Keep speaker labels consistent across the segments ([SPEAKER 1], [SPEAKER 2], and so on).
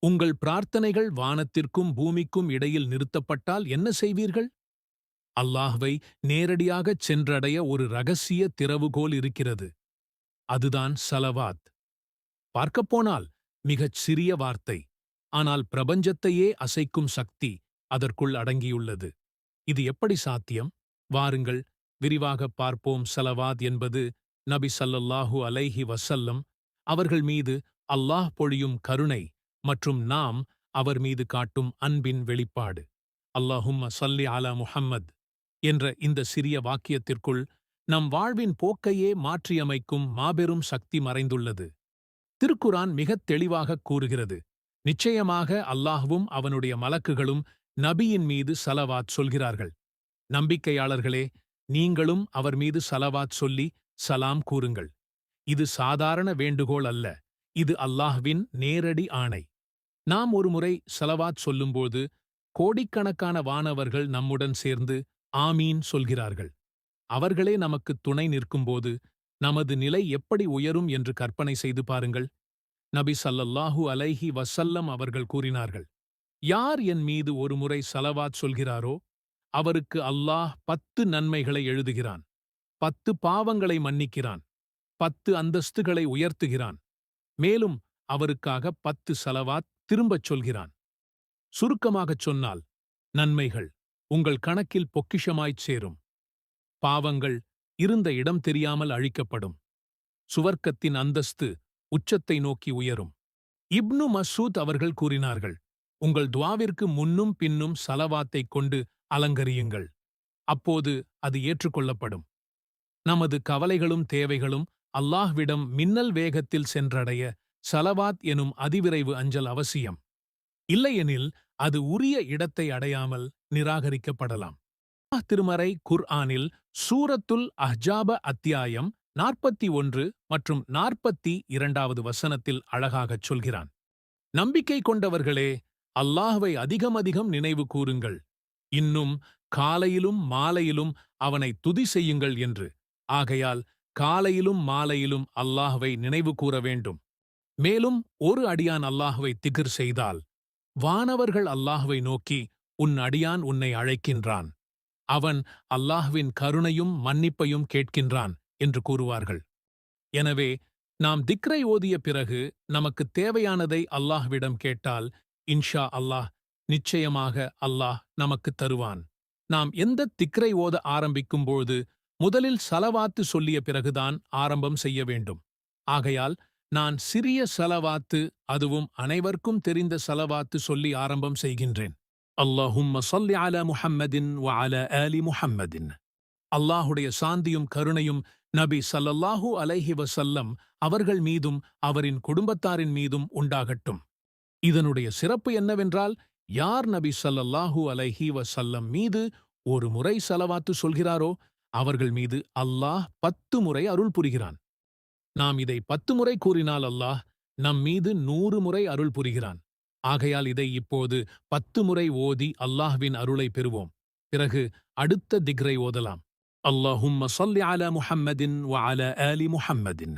[SPEAKER 1] உங்கள் பிரார்த்தனைகள் வானத்திற்கும் பூமிக்கும் இடையில் நிறுத்தப்பட்டால் என்ன செய்வீர்கள்? அல்லாஹ்வை நேரடியாகச் சென்றடைய ஒரு ரகசிய திறவுகோல் இருக்கிறது. அதுதான் ஸலவாத். பார்க்கப்போனால் மிகச் சிறிய வார்த்தை, ஆனால் பிரபஞ்சத்தையே அசைக்கும் சக்தி அதற்குள் அடங்கியுள்ளது. இது எப்படி சாத்தியம்? வாருங்கள் விரிவாகப் பார்ப்போம். ஸலவாத் என்பது நபி ஸல்லல்லாஹு அலைஹி வஸல்லம் அவர்கள் மீது அல்லாஹ் பொழியும் கருணை மற்றும் நாம் அவர் மீது காட்டும் அன்பின் வெளிப்பாடு. அல்லாஹும்ம ஸல்லி அலா முஹம்மத் என்ற இந்த சிறிய வாக்கியத்திற்குள் நம் வாழ்வின் போக்கையே மாற்றியமைக்கும் மாபெரும் சக்தி மறைந்துள்ளது. திருக்குரான் மிகத் தெளிவாகக் கூறுகிறது, நிச்சயமாக அல்லாஹ்வும் அவனுடைய மலக்குகளும் நபியின் மீது ஸலவாத் சொல்கிறார்கள். நம்பிக்கையாளர்களே, நீங்களும் அவர் மீது ஸலவாத் சொல்லி சலாம் கூறுங்கள். இது சாதாரண வேண்டுகோள் அல்ல, இது அல்லாஹ்வின் நேரடி ஆணை. நாம் ஒருமுறை ஸலவாத் சொல்லும்போது கோடிக்கணக்கான வானவர்கள் நம்முடன் சேர்ந்து ஆமீன் சொல்கிறார்கள். அவர்களே நமக்கு துணை நிற்கும்போது நமது நிலை எப்படி உயரும் என்று கற்பனை செய்து பாருங்கள். நபி ஸல்லல்லாஹு அலைஹி வஸல்லம் அவர்கள் கூறினார்கள், யார் என் மீது ஒருமுறை ஸலவாத் சொல்கிறாரோ அவருக்கு அல்லாஹ் 10 நன்மைகளை எழுதுகிறான், 10 பாவங்களை மன்னிக்கிறான், 10 அந்தஸ்துகளை உயர்த்துகிறான், மேலும் அவருக்காக 10 ஸலவாத் திரும்பச் சொல்கிறான். சுருக்கமாகச் சொன்னால், நன்மைகள் உங்கள் கணக்கில் பொக்கிஷமாய்ச் சேரும், பாவங்கள் இருந்த இடம் தெரியாமல் அழிக்கப்படும், சுவர்க்கத்தின் அந்தஸ்து உச்சத்தை நோக்கி உயரும். இப்னு மஸ்ஊத் அவர்கள் கூறினார்கள், உங்கள் துஆவிற்கு முன்னும் பின்னும் ஸலவாத்தைக் கொண்டு அலங்கரியுங்கள், அப்போது அது ஏற்றுக்கொள்ளப்படும். நமது கவலைகளும் தேவைகளும் அல்லாஹ்விடம் மின்னல் வேகத்தில் சென்றடைய ஸலவாத் எனும் அதிவிரைவு அஞ்சல் அவசியம். இல்லையெனில் அது உரிய இடத்தை அடையாமல் நிராகரிக்கப்படலாம். திருமறை குர்ஆனில் சூரத்துல் அஹ்ஜாப அத்தியாயம் 41 மற்றும் 42வது வசனத்தில் அழகாகச் சொல்கிறான், நம்பிக்கை கொண்டவர்களே, அல்லாஹ்வை அதிகமதிகம் நினைவு கூருங்கள், இன்னும் காலையிலும் மாலையிலும் அவனை துதி செய்யுங்கள் என்று. ஆகையால் காலையிலும் மாலையிலும் அல்லாஹ்வை நினைவு கூற வேண்டும். மேலும் ஒரு அடியான் அல்லாஹ்வை திக்ர் செய்தால் வானவர்கள் அல்லாஹ்வை நோக்கி, உன் அடியான் உன்னை அழைக்கின்றான், அவன் அல்லாஹ்வின் கருணையும் மன்னிப்பையும் கேட்கின்றான் என்று கூறுவார்கள். எனவே நாம் திக்ரை ஓதிய பிறகு நமக்குத் தேவையானதை அல்லாஹ்விடம் கேட்டால் இன்ஷா அல்லாஹ் நிச்சயமாக அல்லாஹ் நமக்குத் தருவான். நாம் எந்த திக்ரை ஓத ஆரம்பிக்கும்போது முதலில் ஸலவாத்து சொல்லிய பிறகுதான் ஆரம்பம் செய்ய வேண்டும். ஆகையால் நான் சிறிய ஸலவாத்து, அதுவும் அனைவருக்கும் தெரிந்த ஸலவாத்து சொல்லி ஆரம்பம் செய்கின்றேன். அல்லாஹும்ம ஸல்லி அலா முஹம்மதின் வ அலா ஆலி முஹம்மதின். அல்லாஹுடைய சாந்தியும் கருணையும் நபி ஸல்லல்லாஹு அலைஹி வஸல்லம் அவர்கள் மீதும் அவரின் குடும்பத்தாரின் மீதும் உண்டாகட்டும். இதனுடைய சிறப்பு என்னவென்றால், யார் நபி ஸல்லல்லாஹு அலைஹி வஸல்லம் மீது ஒரு முறை ஸலவாத்து சொல்கிறாரோ அவர்கள் மீது அல்லாஹ் 10 முறை அருள் புரிகிறான். நாம் இதை 10 முறை கூறினால் அல்லாஹ் நம் மீது 100 முறை அருள் புரிகிறான். ஆகையால் இதை இப்போது 10 முறை ஓதி அல்லாஹ்வின் அருளை பெறுவோம். பிறகு அடுத்த திக்ரை ஓதலாம். அல்லாஹும்ம ஸல்லி அலா முஹம்மதின் வ அலா ஆலி முஹம்மதின்.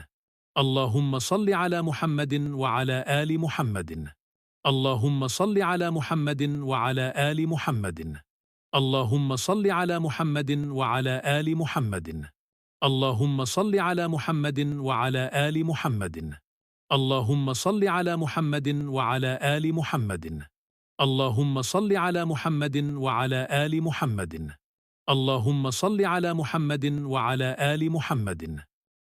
[SPEAKER 1] அல்லாஹும்ம ஸல்லி அலா முஹம்மதின் வ அலா ஆலி முஹம்மதின். அல்லாஹும்ம ஸல்லி அலா முஹம்மதின் வ அலா ஆலி முஹம்மதின். அல்லாஹும்ம ஸல்லி அலா முஹம்மதின் வ அலா ஆலி முஹம்மதின். அல்லாஹும்ம ஸல்லி அலா முஹம்மதின் வ அலா ஆலி முஹம்மதின். அல்லாஹும்ம ஸல்லி அலா முஹம்மதின் வ அலா ஆலி முஹம்மதின். அல்லாஹும்ம ஸல்லி அலா முஹம்மதின் வ அலா ஆலி முஹம்மதின். அல்லாஹும்ம ஸல்லி அலா முஹம்மதின் வ அலா ஆலி முஹம்மதின்.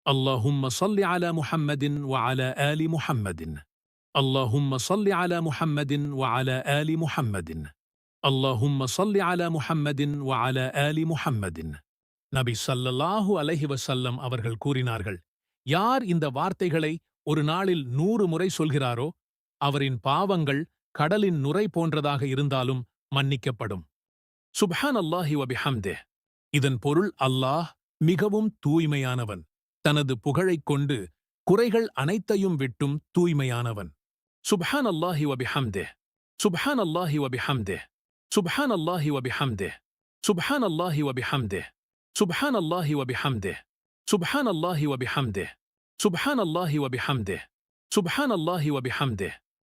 [SPEAKER 1] அல்லாஹும்ம ஸல்லி அலா முஹம்மதின் வ அலா ஆலி முஹம்மதின். அல்லாஹும்ம ஸல்லி அலா முஹம்மதின் வ அலா ஆலி முஹம்மதின். அல்லாஹும்ம ஸல்லி அலா முஹம்மதின் வ அலா ஆலி முஹம்மதின். நபி ஸல்லல்லாஹு அலைஹி வஸல்லம் அவர்கள் கூறினார்கள், யார் இந்த வார்த்தைகளை ஒரு நாளில் 100 முறை சொல்கிறாரோ அவரின் பாவங்கள் கடலின் நுரை போன்றதாக இருந்தாலும் மன்னிக்கப்படும். சுப்ஹானல்லாஹி வ பிஹம்திஹ். இதன் பொருள், அல்லாஹ் மிகவும் தூய்மையானவன், தனது புகழைக் கொண்டு குறைகள் அனைத்தையும் விட்டும் தூய்மையானவன். சுப்ஹானல்லாஹி வ பிஹம்திஹ். சுப்ஹானல்லாஹி வ பிஹம்திஹ். சுப்ஹானல்லாஹி வ பிஹம்திஹ். சுப்ஹானல்லாஹி வ பிஹம்திஹ். சுப்ஹானல்லாஹி வ பிஹம்திஹ். சுப்ஹானல்லாஹி வ பிஹம்திஹ். சுப்ஹானல்லாஹி வ பிஹம்திஹ். சுப்ஹானல்லாஹி வ பிஹம்திஹ்.